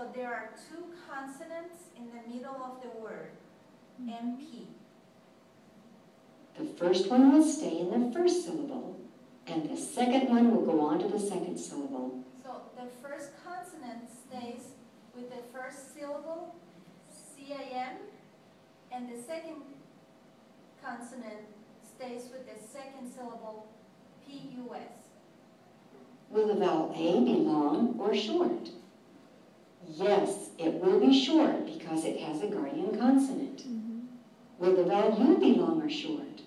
So there are two consonants in the middle of the word, MP. The first one will stay in the first syllable, and the second one will go on to the second syllable. So the first consonant stays with the first syllable, CAM, and the second consonant stays with the second syllable, PUS. Will the vowel A be long or short? Yes, it will be short because it has a guardian consonant. Will the vowel U be long or short?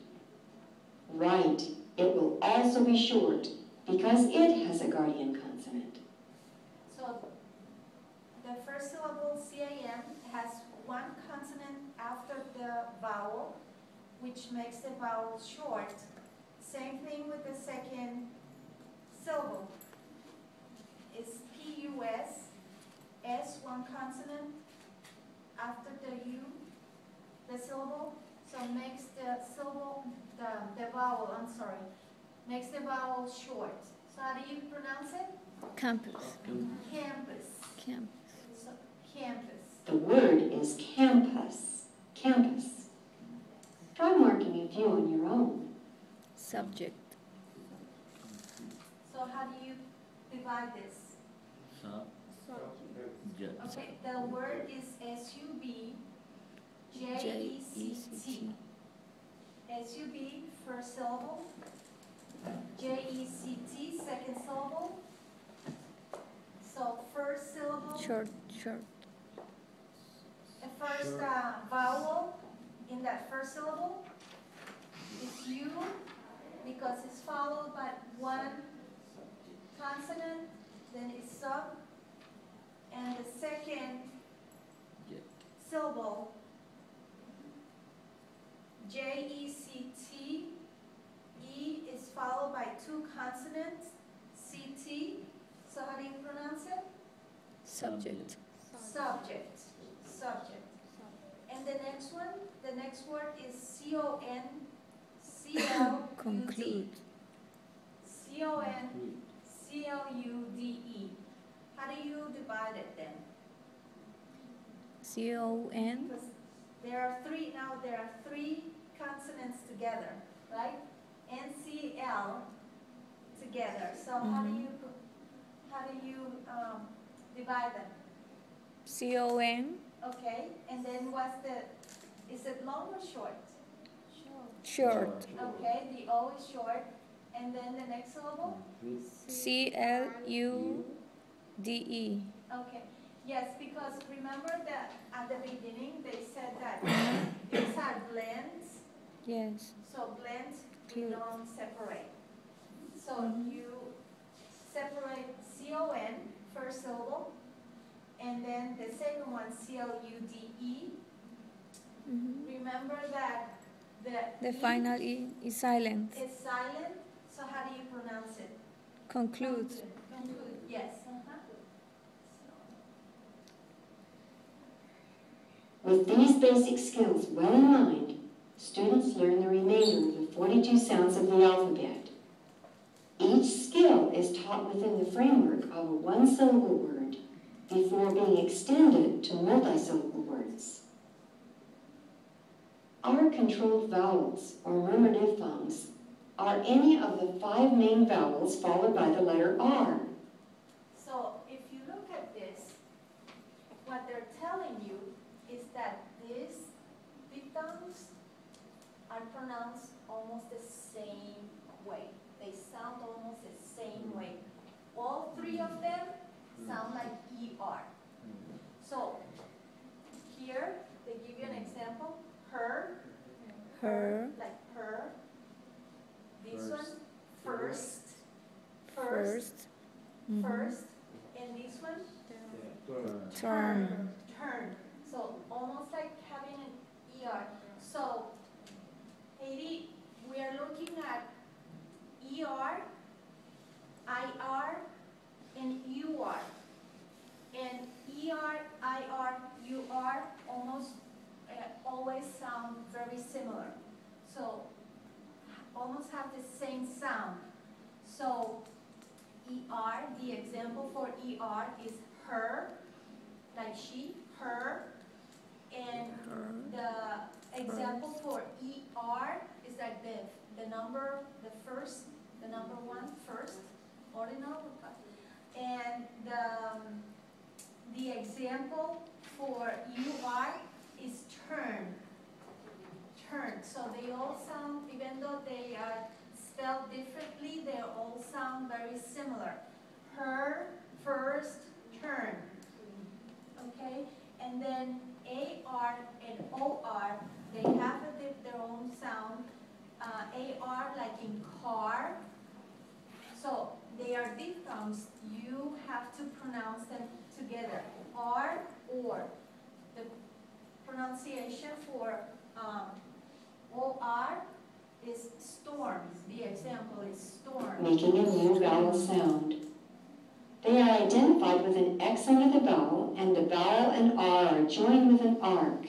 Right, it will also be short because it has a guardian consonant. So the first syllable, CAM, has one consonant after the vowel, which makes the vowel short. Same thing with the second syllable. It's PUS, S, one consonant after the U, the syllable, so makes the syllable, the vowel, makes the vowel short. So how do you pronounce it? Campus. Campus. Campus. So, campus. The word is campus. Campus. Try marking a few on your own. Subject. So how do you divide this? Okay, the word is S-U-B-J-E-C-T. S-U-B, first syllable. J-E-C-T, second syllable. So first syllable. Short. The first vowel in that first syllable is U, because it's followed by one consonant, then it's sub, and the second syllable, J-E-C-T, E is followed by two consonants, C-T. So how do you pronounce it? Subject. Subject. And the next one, the next word is C-O-N, C-L-U-D. Conclude. C-O-N, C-L-U-D-E. How do you divide it then? C-O-N. Because there are three consonants together, right? N-C-L together. So how do you divide them? C-O-N. Okay, and then is it long or short? Short. Okay, the O is short. And then the next syllable? C-L-U-D-E. Okay, yes, because remember that at the beginning they said that these are blends. Yes. So blends, we don't separate. So you separate C-O-N, first syllable, and then the second one, C-L-U-D-E. Remember that the The final E is silent. It's silent, so how do you pronounce it? Conclude. Conclude, yes. With these basic skills well in mind, students learn the remainder of the 42 sounds of the alphabet. Each skill is taught within the framework of a one-syllable word before being extended to multi-syllable words. Our controlled vowels, or murmur diphthongs, are any of the 5 main vowels followed by the letter R. So if you look at this, what they're telling you is that these diphthongs are pronounced almost the same way. They sound almost the same way. All 3 of them sound like ER. So here, they give you an example. Her, like her. This one, first. And this one, Turn. So almost like having an ER. So, Haiti, we are looking at ER, IR, and UR. And ER, IR, UR always sound very similar. So almost have the same sound. So ER, the example for ER is her, ordinal. And the example for UR is turn. Turn. So they all sound, even though they are spelled differently, they all sound very similar. Her, first, turn. Okay? And then AR and OR, they have their own sound. AR like in car. So they are diphthongs. You have to pronounce them together. R, or. The pronunciation for OR is storm. The example is storm. Making a new vowel sound. They are identified with an X under the vowel, and the vowel and R are joined with an arc,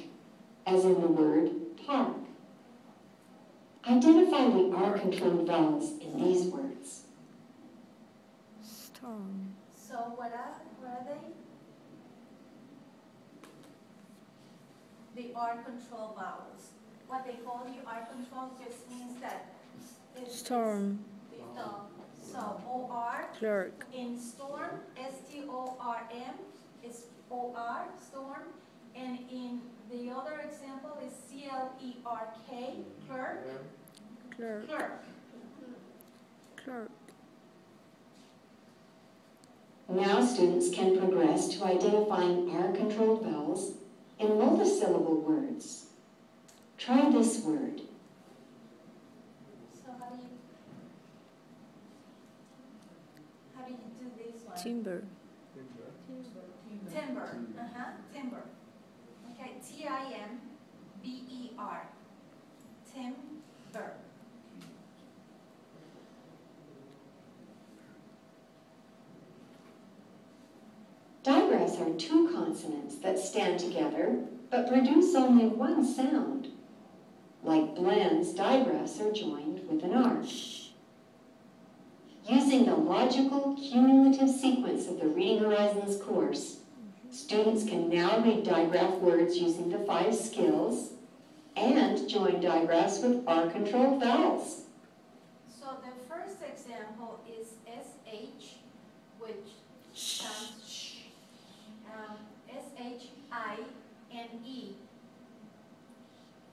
as in the word park. Identify the R-controlled vowels in these words. Storm. So what are they? The R-control vowels. What they call the R-control just means that it's Storm. diphthong. So OR Clerk. in storm, STORM is OR, storm. And in the other example is CLERK, clerk. Clerk. Clerk. Clerk. Now students can progress to identifying R-controlled vowels in multisyllable words. Try this word. So how do you do this one? Timber. Timber. Timber. Okay, TIMBER. Timber. Digraphs are two consonants that stand together but produce only one sound. Like blends, digraphs are joined with an arc. Using the logical cumulative sequence of the Reading Horizons course, students can now read digraph words using the 5 skills and join digraphs with R-controlled vowels. So the first example is SH, which sounds sh.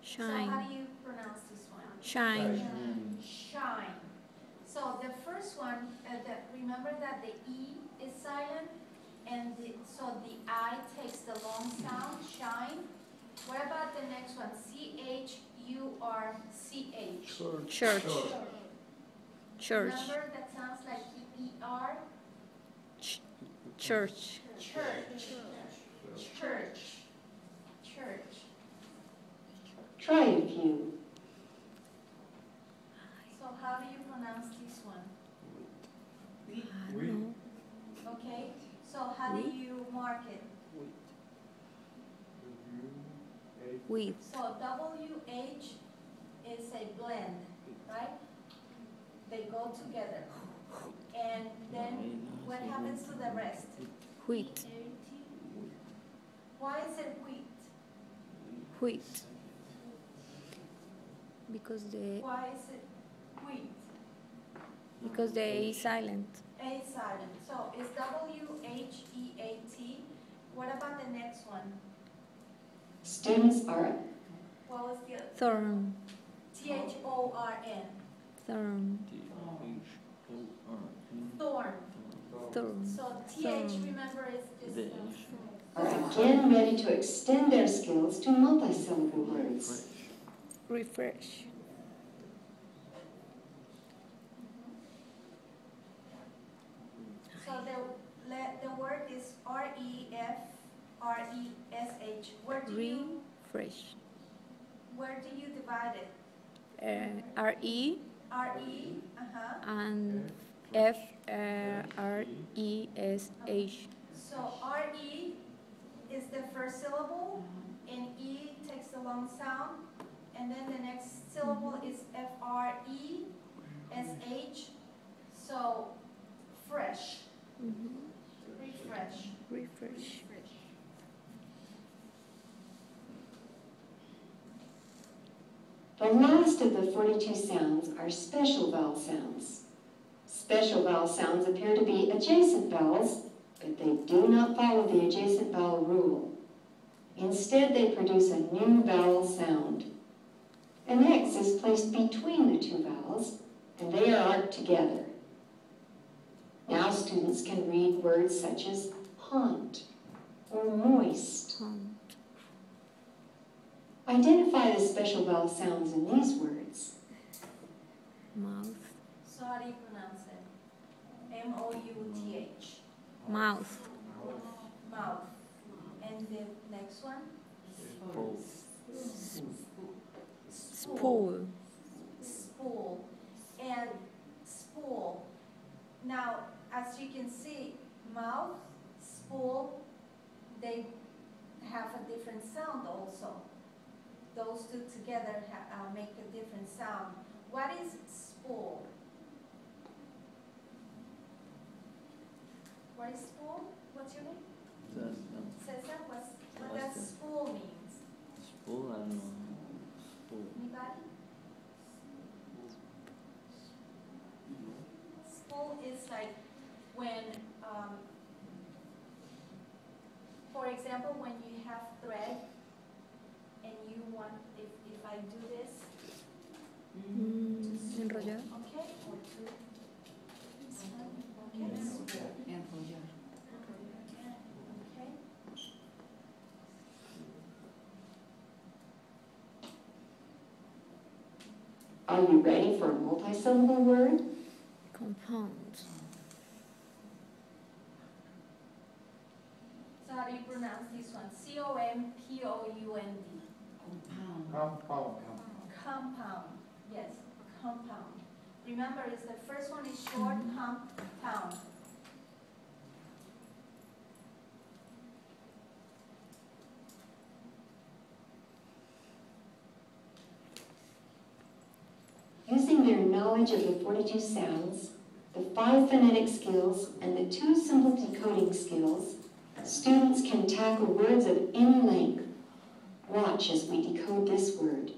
SHINE. So how Shine. do you pronounce this one? Shine. Shine. So the first one, remember that the E is silent, and so the I takes the long sound, shine. What about the next one? CHURCH. Church. Church. Remember that sounds like ER? Church. Church. Church. Church. Try a few. So how do you pronounce this one? No. Okay, so how do you mark it? With. So WH is a blend, right? They go together. And then what happens to the rest? Wheat. Why is it wheat? Wheat. Because the Why is it wheat? A is silent. A is silent. So it's WHEAT. What about the next one? Students are What was the other? Thorn. THORN. Thorn. Thorn. Thorn. So TH, remember, is just are again ready to extend their skills to multisyllable words. Refresh. So the word is REFRESH. Where do you divide it? RE RE, and FRESH. So RE is the first syllable, and E takes the long sound, and then the next syllable is FRESH. So fresh. Refresh. Refresh. The last of the 42 sounds are special vowel sounds. Special vowel sounds appear to be adjacent vowels, but they do not follow the adjacent vowel rule. Instead, they produce a new vowel sound. An X is placed between the two vowels, and they are arced together. Now students can read words such as haunt or moist. Haunt. Identify the special vowel sounds in these words. Mouth. So how do you pronounce it? M-O-U-T-H. Mouth. Mouth. And the next one? Spool. Spool. And spool. Now, as you can see, mouth, spool, they have a different sound also. Those two together make a different sound. What is spool? What is spool? What's your name? Cesar, what does spool means? Spool, I don't know. Spool. Anybody? Spool is like when, for example, when you have thread and you want, if I do this, Enrollar. okay, or to this one, okay, okay. Are you ready for a multisyllable word? Compound. So how do you pronounce this one? C-O-M-P-O-U-N-D. Compound. Compound. Yes, compound. Remember, it's the first one is short, compound. Using their knowledge of the 42 sounds, the 5 phonetic skills, and the 2 simple decoding skills, students can tackle words of any length. Watch as we decode this word.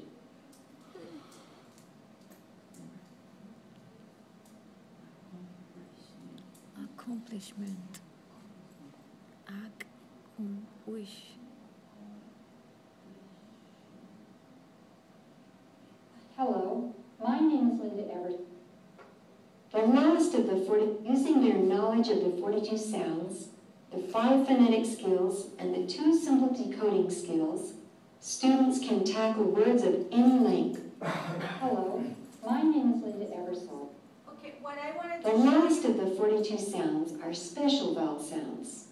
Accomplishment. Wish. Hello, my name is Linda Everett. The last of the 40, using their knowledge of the 42 sounds, the 5 phonetic skills, and the 2 simple decoding skills, students can tackle words of any length. Hello, my name is Linda Eversole. Okay, what I wanted The to show last you, of the 42 sounds are special vowel sounds.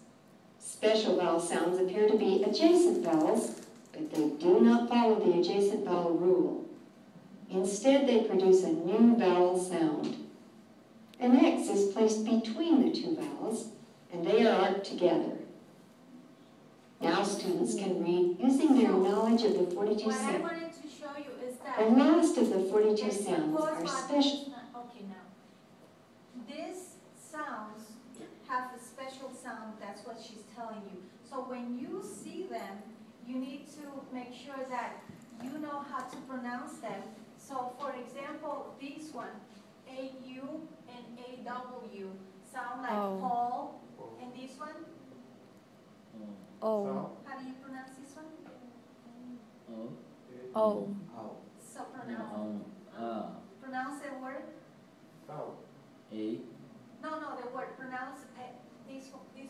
Special vowel sounds appear to be adjacent vowels, but they do not follow the adjacent vowel rule. Instead, they produce a new vowel sound. An X is placed between the 2 vowels, and they are arced together. Now students can read using their knowledge of the 42 what I sounds. wanted to show you is that The last of the 42 there's sounds pause are button. special. Okay, now, these sounds have a special sound, that's what she's telling you. So when you see them, you need to make sure that you know how to pronounce them. So for example, this one, A-U and A-W sound like Oh. Paul, and this one, O. how do you pronounce this one? O. So pronounce the word. No, the word, pronounce this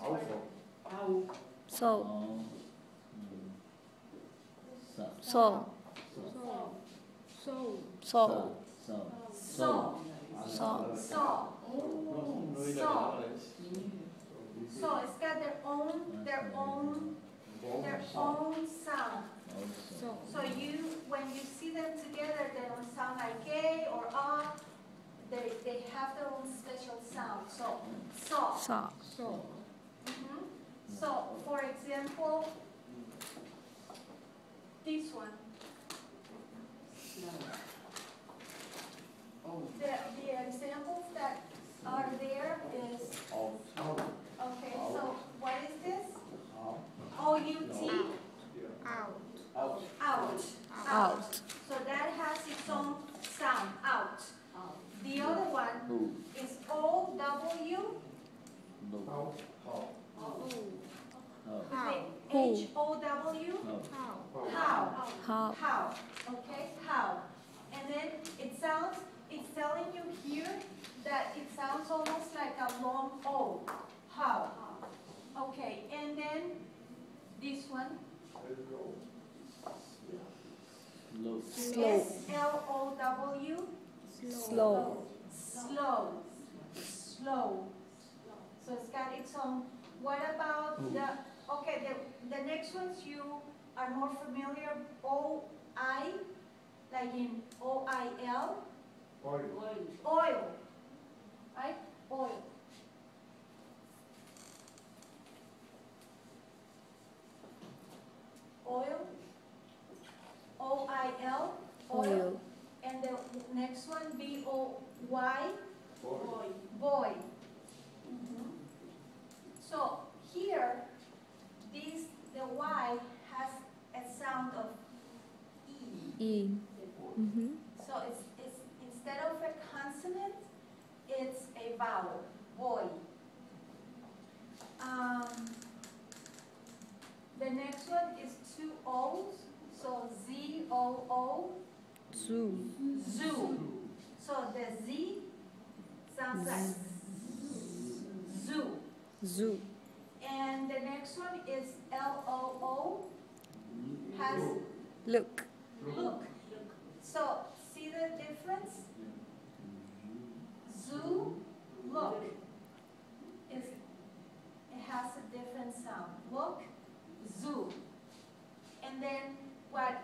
word. So. So. So. So. So it's got their own sound. So when you see them together, they don't sound like A or A. They have their own special sound. So. Mhm. So for example, this one. The examples that are there is, okay, so what is this? O-U-T? Out. So that has its own sound, out. The other one is O How? How? How? H-O-W? How? How? How? How? Okay, how? And then it's telling you here that it sounds almost like a long O. How? Okay, and then this one. Slow. Slow. S-L-O-W? Slow. Slow. Slow. So it's got its own. What about the next ones you are more familiar? O-I, like in O-I-L? Oil. Oil. Right? Oil. Oil. O-I-L. Oil. And the next one, B-O-Y. Boy. Boy. So here, the Y has a sound of E. E. Mm-hmm. So it's instead of a consonant, it's a vowel. Boy. The next one is two O's. So Z-O-O. Zoo. Zoo. So the Z sounds like zoo. Zoo. And the next one is L-O-O. Has Look. look. So see the difference? Zoo, look. It has a different sound. Look, zoo. And then what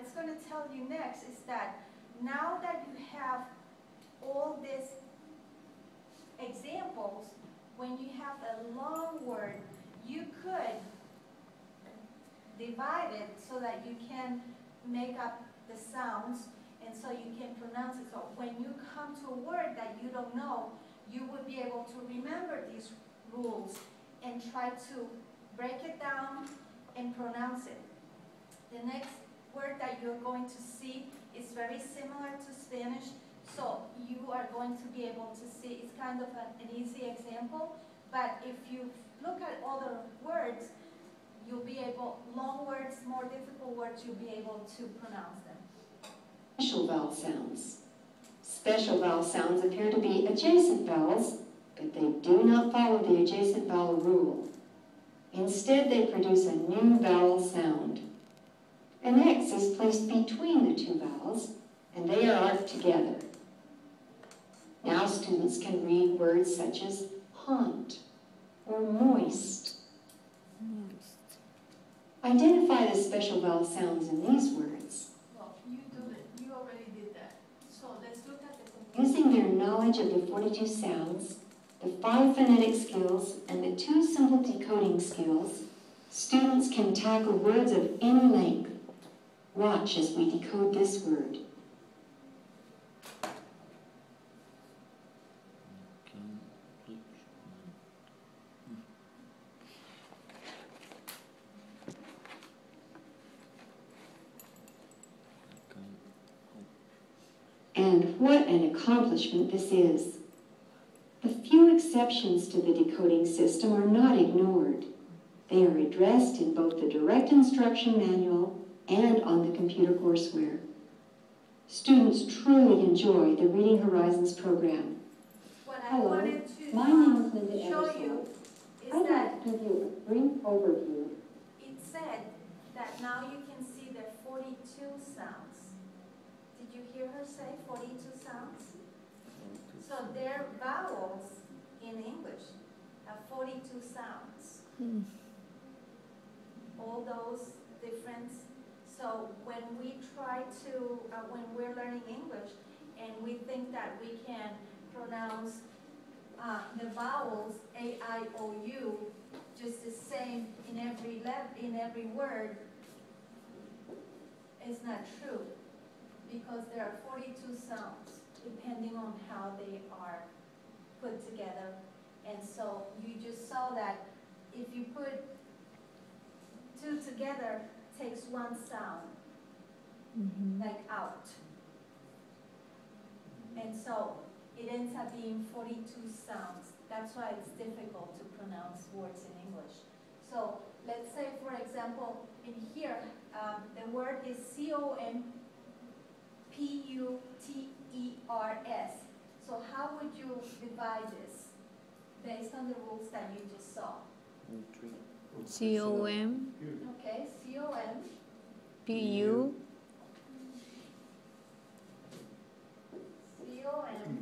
it's going to tell you next is that now that you have all these examples, when you have a long word, you could divide it so that you can make up the sounds and so you can pronounce it. So when you come to a word that you don't know, you would be able to remember these rules and try to break it down and pronounce it. The next word that you're going to see is very similar to Spanish, so you are going to be able to see, it's kind of an easy example, but if you look at other words, you'll be able, long words, more difficult words, you'll be able to pronounce them. Special vowel sounds. Special vowel sounds appear to be adjacent vowels, but they do not follow the adjacent vowel rule. Instead, they produce a new vowel sound. An X is placed between the two vowels, and they are arched together. Now students can read words such as haunt or moist. Identify the special vowel sounds in these words. Well, you already did that. So let's look at the Using their knowledge of the 42 sounds, the 5 phonetic skills, and the 2 simple decoding skills, students can tackle words of any length. Watch as we decode this word. And what an accomplishment this is. The few exceptions to the decoding system are not ignored. They are addressed in both the direct instruction manual and on the computer courseware. Students truly enjoy the Reading Horizons program. What I Hello, wanted to my name is Linda show Eversole. you is I'd that like to give you a brief overview. it said that now you can see there are 42 sounds. Did you hear her say 42 sounds? So their vowels in English have 42 sounds. All those different. So when we try to, when we're learning English and we think that we can pronounce the vowels A-I-O-U just the same in every word, it's not true, because there are 42 sounds depending on how they are put together. And so you just saw that if you put 2 together, takes 1 sound, like out. And so it ends up being 42 sounds. That's why it's difficult to pronounce words in English. So let's say, for example, in here, the word is C-O-M-P-U-T-E-R-S. So how would you divide this based on the rules that you just saw? C-O-M, Okay, C-O-M, P-U, C-O-M,